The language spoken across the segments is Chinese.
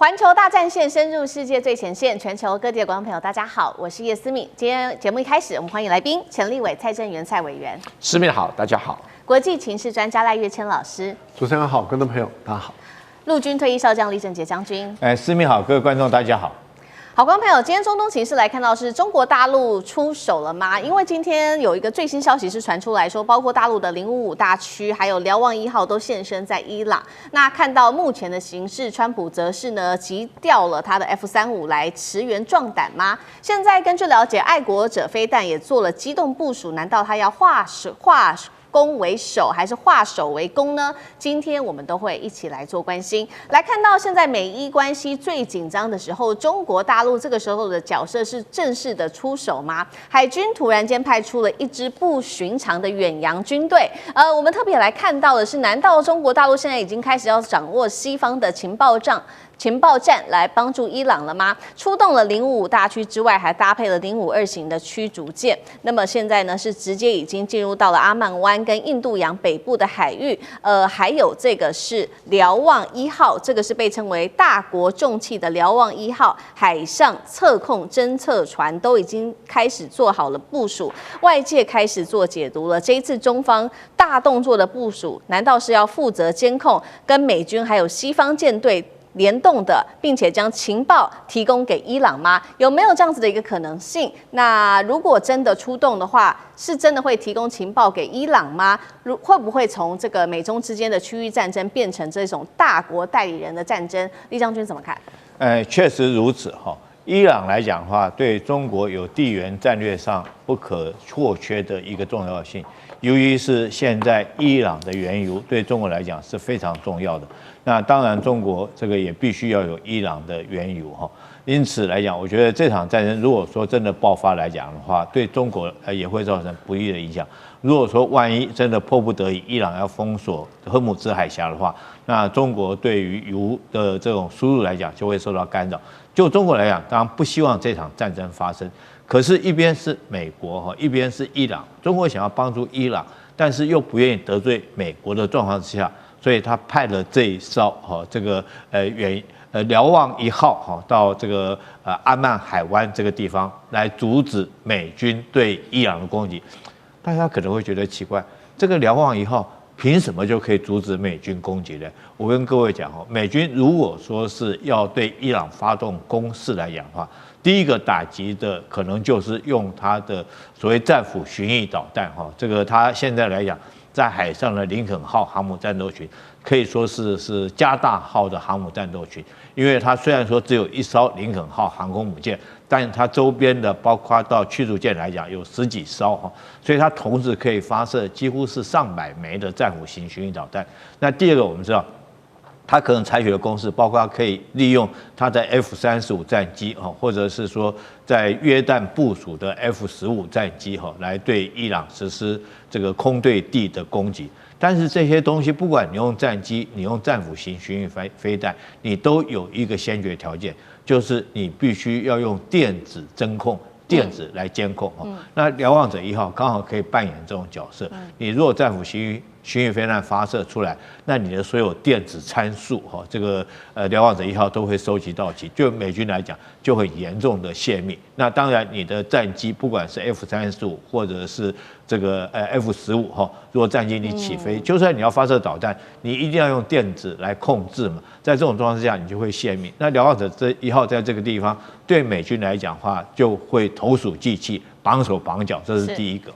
环球大战线深入世界最前线，全球各地的观众朋友，大家好，我是叶思敏。今天节目一开始，我们欢迎来宾陈立伟、蔡正元蔡委员。思敏好，大家好。国际情势专家赖岳谦老师。主持人好，观众朋友大家好。陆军退役少将李正杰将军。思敏好，各位观众大家好。好，观众朋友，今天中东情势来看到是中国大陆出手了吗？因为今天有一个最新消息是传出来说，包括大陆的055大区还有瞭望1号都现身在伊朗。那看到目前的形势，川普则是呢急调了他的 F-35来驰援壮胆吗？现在根据了解，爱国者飞弹也做了机动部署，难道他要化攻为守还是化守为攻呢？今天我们都会一起来做关心。来看到现在美伊关系最紧张的时候，中国大陆这个时候的角色是正式的出手吗？海军突然间派出了一支不寻常的远洋军队。我们特别来看到的是，难道中国大陆现在已经开始要掌握西方的情报站来帮助伊朗了吗？出动了055大区之外，还搭配了052型的驱逐舰。那么现在呢，是直接已经进入到了阿曼湾跟印度洋北部的海域。还有这个是瞭望1号，这个是被称为大国重器的瞭望1号海上测控侦测船都已经开始做好了部署，外界开始做解读了。这一次中方大动作的部署，难道是要负责监控跟美军还有西方舰队联动的，并且将情报提供给伊朗吗？有没有这样子的一个可能性？那如果真的出动的话，是真的会提供情报给伊朗吗？会不会从这个美中之间的区域战争变成这种大国代理人的战争？李将军怎么看？确实如此哈。伊朗来讲的话，对中国有地缘战略上不可或缺的一个重要性。由于是现在伊朗的原油对中国来讲是非常重要的，那当然中国这个也必须要有伊朗的原油哈。因此来讲，我觉得这场战争如果说真的爆发来讲的话，对中国也会造成不利的影响。如果说万一真的迫不得已，伊朗要封锁荷姆兹海峡的话，那中国对于油的这种输入来讲就会受到干扰。就中国来讲，当然不希望这场战争发生。可是，一边是美国一边是伊朗，中国想要帮助伊朗，但是又不愿意得罪美国的状况之下，所以他派了这一艘这个瞭望1号到这个阿曼海湾这个地方来阻止美军对伊朗的攻击。大家可能会觉得奇怪，这个瞭望1号凭什么就可以阻止美军攻击呢？我跟各位讲美军如果说是要对伊朗发动攻势来讲的话，第一个打击的可能就是用它的所谓战斧巡弋导弹这个它现在来讲，在海上的林肯号航母战斗群可以说是加大号的航母战斗群，因为它虽然说只有一艘林肯号航空母舰，但它周边的包括到驱逐舰来讲有10几艘所以它同时可以发射几乎是上百枚的战斧型巡弋导弹。那第二个我们知道，它可能采取的攻势，包括它可以利用它的 F-35战机或者是说在约旦部署的 F-15战机来对伊朗实施这个空对地的攻击。但是这些东西，不管你用战机，你用战斧型巡弋飞弹，你都有一个先决条件，就是你必须要用电子侦控。电子来监控那瞭望者1号刚好可以扮演这种角色。你如果战斧巡弋飞弹发射出来，那你的所有电子参数这个瞭望者1号都会收集到齐，就美军来讲就很严重的泄密。那当然你的战机不管是 F-35或者是这个F-15如果战机你起飞，就算你要发射导弹，你一定要用电子来控制嘛。在这种状况之下，你就会泄密。那瞭望者1号在这个地方对美军来讲的话，就会投鼠忌器、绑手绑脚，这是第一个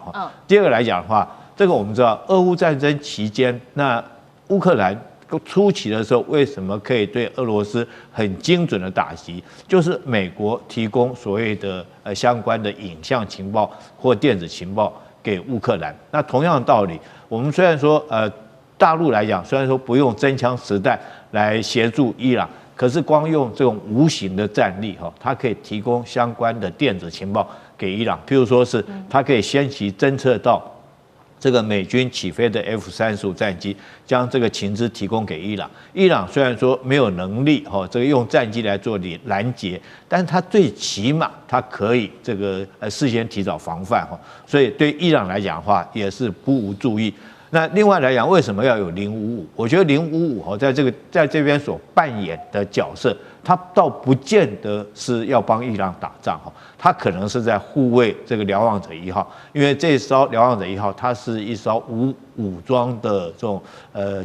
第二个来讲的话，这个我们知道，俄乌战争期间，那乌克兰初期的时候，为什么可以对俄罗斯很精准的打击？就是美国提供所谓的相关的影像情报或电子情报给乌克兰。那同样的道理，我们虽然说大陆来讲，虽然说不用真枪实弹来协助伊朗，可是光用这种无形的战力它可以提供相关的电子情报给伊朗。譬如说是它可以先期侦测到这个美军起飞的 F-35战机，将这个情资提供给伊朗。伊朗虽然说没有能力这个用战机来做拦截，但是它最起码它可以这个事先提早防范所以对伊朗来讲的话也是不无注意。那另外来讲，为什么要有055？我觉得055在这边所扮演的角色，他倒不见得是要帮伊朗打仗哈，他可能是在护卫这个瞭望者1号，因为这艘瞭望者1号它是一艘无武装的这种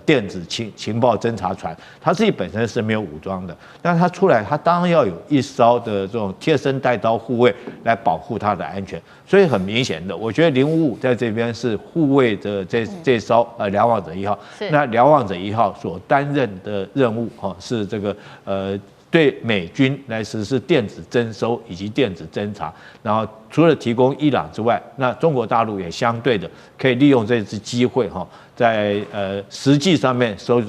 电子情报侦察船，它自己本身是没有武装的，但是它出来，它当然要有一艘的这种贴身带刀护卫来保护它的安全，所以很明显的，我觉得055在这边是护卫着这艘瞭望者1号，那瞭望者1号所担任的任务是这个对美军来实施电子侦收以及电子侦察，然后除了提供伊朗之外，那中国大陆也相对的可以利用这次机会在实际上面收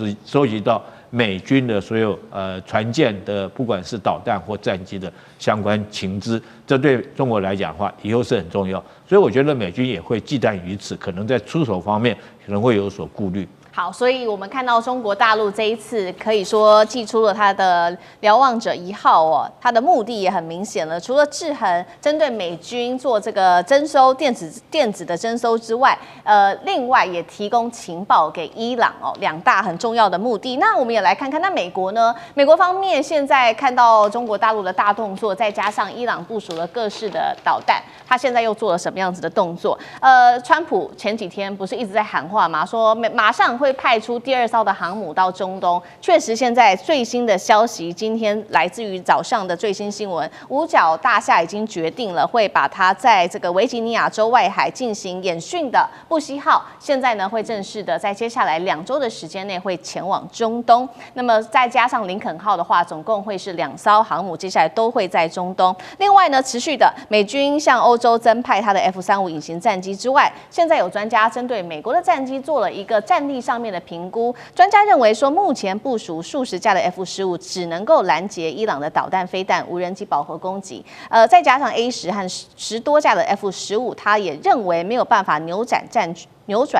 集到美军的所有船舰的不管是导弹或战机的相关情资，这对中国来讲的话，以后是很重要。所以我觉得美军也会忌惮于此，可能在出手方面可能会有所顾虑。好，所以我们看到中国大陆这一次可以说祭出了它的瞭望者1号哦，它的目的也很明显了，除了制衡针对美军做这个征收电子的征收之外，另外也提供情报给伊朗哦，2大很重要的目的。那我们也来看看，那美国呢？美国方面现在看到中国大陆的大动作，再加上伊朗部署了各式的导弹，他现在又做了什么样子的动作？川普前几天不是一直在喊话吗？说马上会派出第2艘的航母到中东。确实，现在最新的消息，今天来自于早上的最新新闻，五角大厦已经决定了会把它在这个维吉尼亚州外海进行演训的布希号，现在呢会正式的在接下来2周的时间内会前往中东。那么再加上林肯号的话，总共会是2艘航母，接下来都会在中东。另外呢，持续的美军向欧洲增派它的 F-35隐形战机之外，现在有专家针对美国的战机做了一个战力上面的评估，专家认为说，目前部署数十架的 F-15只能够拦截伊朗的导弹、飞弹、无人机饱和攻击，再加上 A-10和10多架的 F-15，他也认为没有办法扭转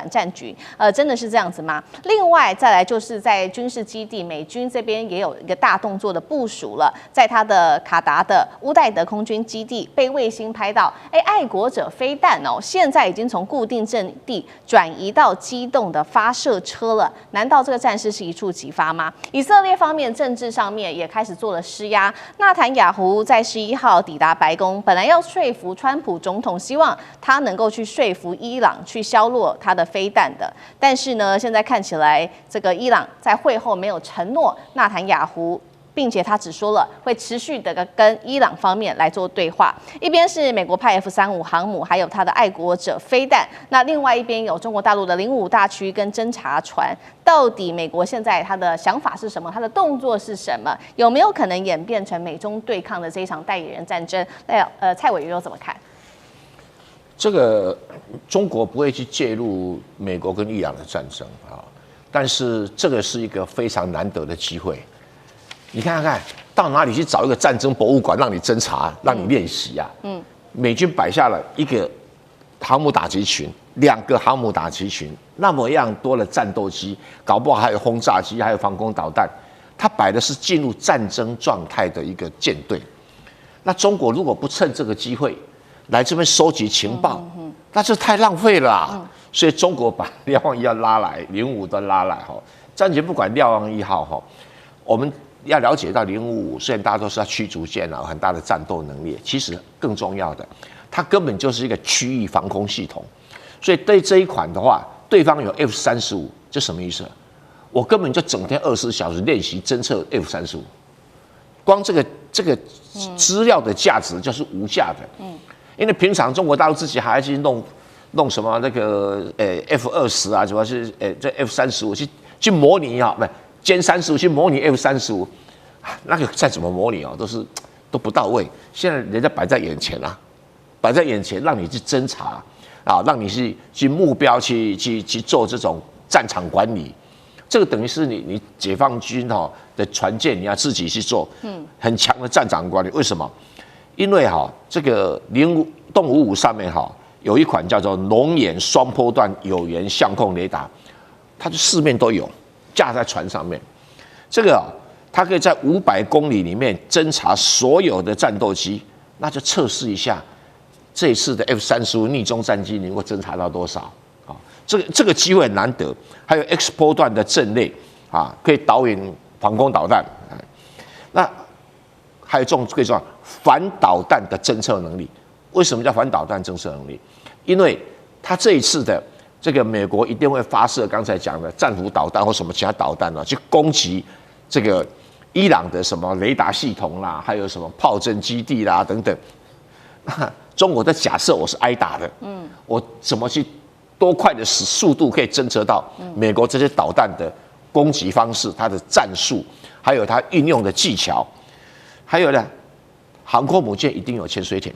战局，真的是这样子吗？另外再来就是在军事基地，美军这边也有一个大动作的部署了，在他的卡达的乌代德空军基地被卫星拍到，爱国者飞弹哦，现在已经从固定阵地转移到机动的发射车了，难道这个战事是一触即发吗？以色列方面政治上面也开始做了施压，纳坦雅胡在11号抵达白宫，本来要说服川普总统，希望他能够去说服伊朗去削弱他的飞弹的，但是呢，现在看起来这个伊朗在会后没有承诺纳坦雅胡，并且他只说了会持续的跟伊朗方面来做对话。一边是美国派 F-35航母，还有他的爱国者飞弹，那另外一边有中国大陆的055大区跟侦察船。到底美国现在他的想法是什么？他的动作是什么？有没有可能演变成美中对抗的这一场代理人战争？蔡委员又怎么看？这个中国不会去介入美国跟伊朗的战争啊，但是这个是一个非常难得的机会。你看看到哪里去找一个战争博物馆让你侦察、让你练习啊？美军摆下了一个航母打击群、2个航母打击群，那么样多的战斗机，搞不好还有轰炸机，还有防空导弹，它摆的是进入战争状态的一个舰队。那中国如果不趁这个机会来这边收集情报，那就太浪费了啊。所以中国把瞭望1号拉来，055都拉来哈。暂且不管瞭望1号哈，我们要了解到055，虽然大家都是要驱逐舰啊，很大的战斗能力，其实更重要的，它根本就是一个区域防空系统。所以对这一款的话，对方有 F-35，这什么意思？我根本就整天24小时练习侦测 F-35，光这个资料的价值就是无价的。因为平常中国大陆自己还要去弄什么那个F-20啊，主要是这 F-35去模拟啊，不歼35去模拟 F-35，那个再怎么模拟啊，都不到位。现在人家摆在眼前啊，摆在眼前让你去侦查啊，让你去目标去做这种战场管理。这个等于是你解放军的船舰你要自己去做，很强的战场管理。为什么？因为这个动55上面有一款叫做龙眼双波段有源相控雷达，它就四面都有，架在船上面。这个它可以在500公里里面侦察所有的战斗机，那就测试一下这一次的 F-35逆中战机能够侦察到多少啊？这个机会很难得。还有 X 波段的阵列啊，可以导引防空导弹。那还有最重要反导弹的侦测能力。为什么叫反导弹侦测能力？因为它这一次的这个美国一定会发射刚才讲的战斧导弹或什么其他导弹去攻击这个伊朗的什么雷达系统啦，还有什么炮阵基地啦等等。那中国的假设我是挨打的，我怎么去多快的速度可以侦测到美国这些导弹的攻击方式、它的战术，还有它运用的技巧，还有呢，航空母舰一定有潜水艇，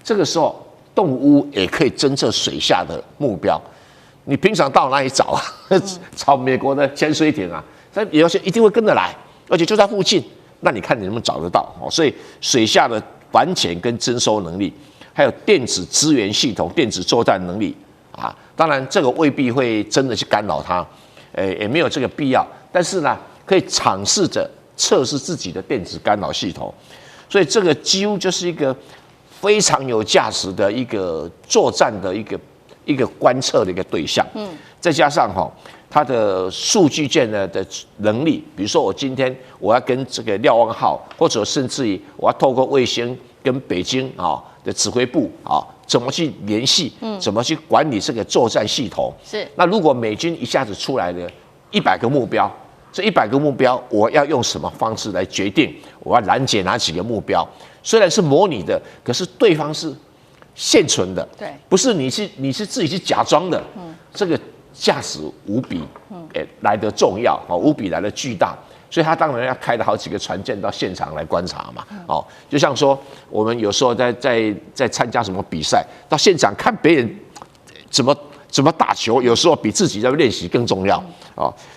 这个时候动物也可以侦测水下的目标。你平常到哪里找啊？找美国的潜水艇啊，它有些一定会跟着来，而且就在附近。那你看你能不能找得到？所以水下的反潜跟征收能力，还有电子支援系统、电子作战能力啊，当然这个未必会真的去干扰它，也没有这个必要。但是呢，可以尝试着测试自己的电子干扰系统，所以这个几乎就是一个非常有价值的一个作战的一个观测的一个对象。再加上它的数据件的能力，比如说我今天我要跟这个瞭望号，或者甚至于我要透过卫星跟北京的指挥部怎么去联系，怎么去管理这个作战系统。是。那如果美军一下子出来了100个目标，这100个目标我要用什么方式来决定我要拦截哪几个目标？虽然是模拟的，可是对方是现存的，对，不是你是自己去假装的。这个价值无比来得重要，无比来得巨大，所以他当然要开了好几个船舰到现场来观察嘛。就像说我们有时候在参加什么比赛，到现场看别人怎么打球，有时候比自己在练习更重要。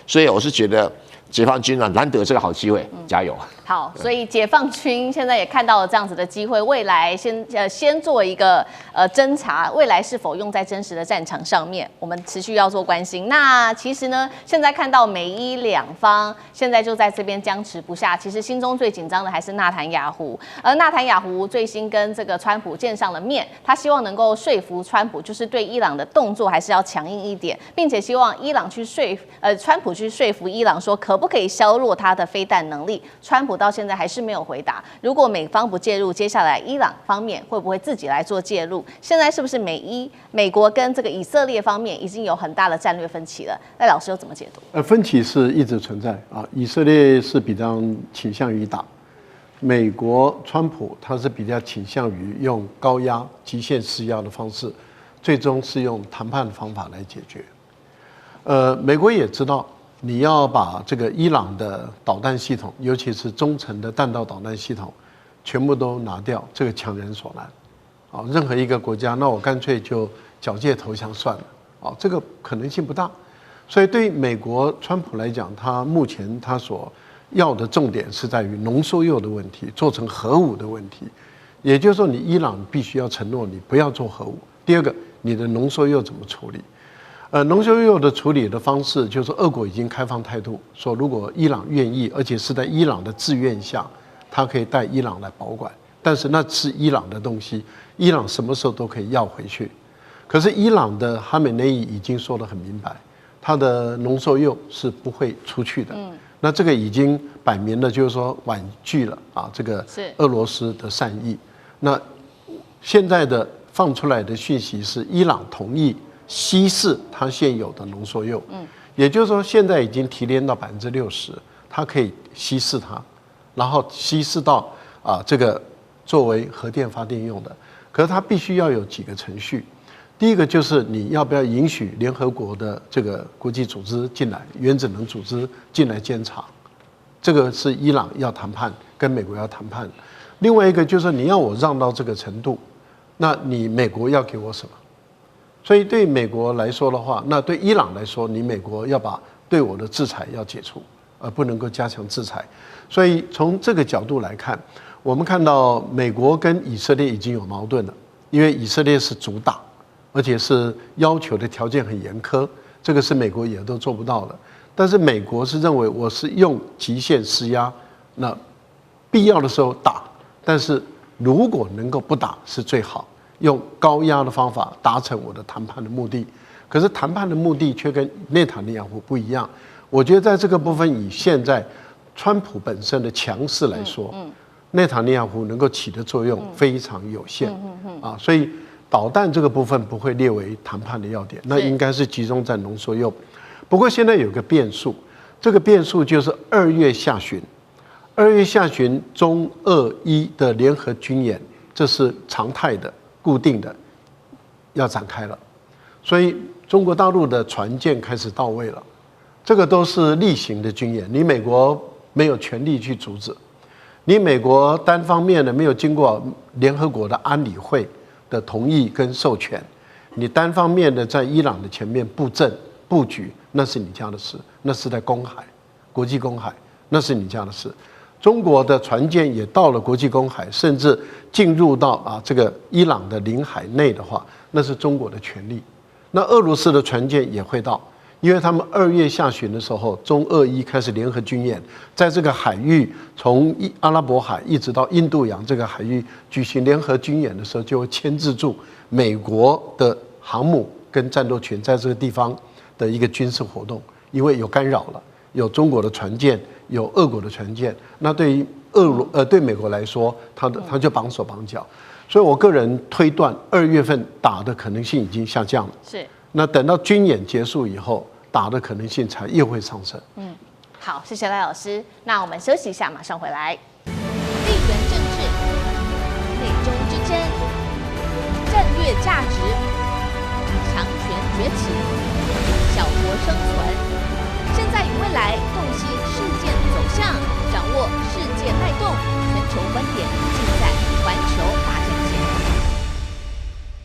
所以我是觉得解放军难得这个好机会，加油。好，所以解放军现在也看到了这样子的机会，未来先做一个侦查，未来是否用在真实的战场上面，我们持续要做关心。那其实呢，现在看到美伊两方现在就在这边僵持不下，其实心中最紧张的还是纳坦雅胡，而纳坦雅胡最新跟这个川普见上了面，他希望能够说服川普，就是对伊朗的动作还是要强硬一点，并且希望伊朗去川普去说服伊朗说可不可以削弱他的飞弹能力。川普到现在还是没有回答。如果美方不介入，接下来伊朗方面会不会自己来做介入？现在是不是美国跟这个以色列方面已经有很大的战略分歧了？赖老师又怎么解读？分歧是一直存在啊。以色列是比较倾向于打，美国川普他是比较倾向于用高压、极限施压的方式，最终是用谈判的方法来解决。美国也知道。你要把这个伊朗的导弹系统，尤其是中程的弹道导弹系统，全部都拿掉，这个强人所难。任何一个国家，那我干脆就缴械投降算了。这个可能性不大。所以对美国川普来讲，他目前他所要的重点是在于浓缩铀的问题，做成核武的问题。也就是说，你伊朗必须要承诺你不要做核武。第二个，你的浓缩铀怎么处理？浓缩铀的处理的方式，就是说，俄国已经开放态度，说如果伊朗愿意，而且是在伊朗的自愿下，他可以带伊朗来保管。但是那是伊朗的东西，伊朗什么时候都可以要回去。可是伊朗的哈梅内伊已经说得很明白，他的浓缩铀是不会出去的。那这个已经摆明了，就是说婉拒了这个俄罗斯的善意。那现在的放出来的讯息是，伊朗同意稀释它现有的浓缩铀，也就是说现在已经提炼到60%，它可以稀释它，然后稀释到这个作为核电发电用的。可是它必须要有几个程序，第一个就是你要不要允许联合国的这个国际组织进来，原子能组织进来监察，这个是伊朗要谈判，跟美国要谈判。另外一个就是你要我让到这个程度，那你美国要给我什么？所以对美国来说的话，那对伊朗来说，你美国要把对我的制裁要解除，而不能够加强制裁。所以从这个角度来看，我们看到美国跟以色列已经有矛盾了，因为以色列是主打，而且是要求的条件很严苛，这个是美国也都做不到的。但是美国是认为我是用极限施压，那必要的时候打，但是如果能够不打是最好。用高压的方法达成我的谈判的目的，可是谈判的目的却跟内塔尼亚胡不一样。我觉得在这个部分，以现在川普本身的强势来说，内塔尼亚胡能够起的作用非常有限啊，所以导弹这个部分不会列为谈判的要点，那应该是集中在浓缩铀。不过现在有个变数，这个变数就是2月下旬中俄伊的联合军演，这是常态的、固定的，要展开了，所以中国大陆的船舰开始到位了，这个都是例行的军演，你美国没有权利去阻止，你美国单方面的没有经过联合国的安理会的同意跟授权，你单方面的在伊朗的前面布阵布局，那是你家的事，那是在公海、国际公海，那是你家的事。中国的船舰也到了国际公海，甚至进入到这个伊朗的领海内的话，那是中国的权利。那俄罗斯的船舰也会到，因为他们2月下旬的时候，中俄伊开始联合军演，在这个海域，从阿拉伯海一直到印度洋这个海域举行联合军演的时候，就会牵制住美国的航母跟战斗群在这个地方的一个军事活动，因为有干扰了，有中国的船舰，有俄国的船舰，那对于对美国来说，他就绑手绑脚，所以我个人推断2月份打的可能性已经下降了。是。那等到军演结束以后，打的可能性才又会上升。好，谢谢赖老师。那我们休息一下，马上回来。地缘政治、内中之争、战略价值、强权崛起、小国生存。现在与未来洞悉事件走向，掌握世界脉动，全球观点尽在环球大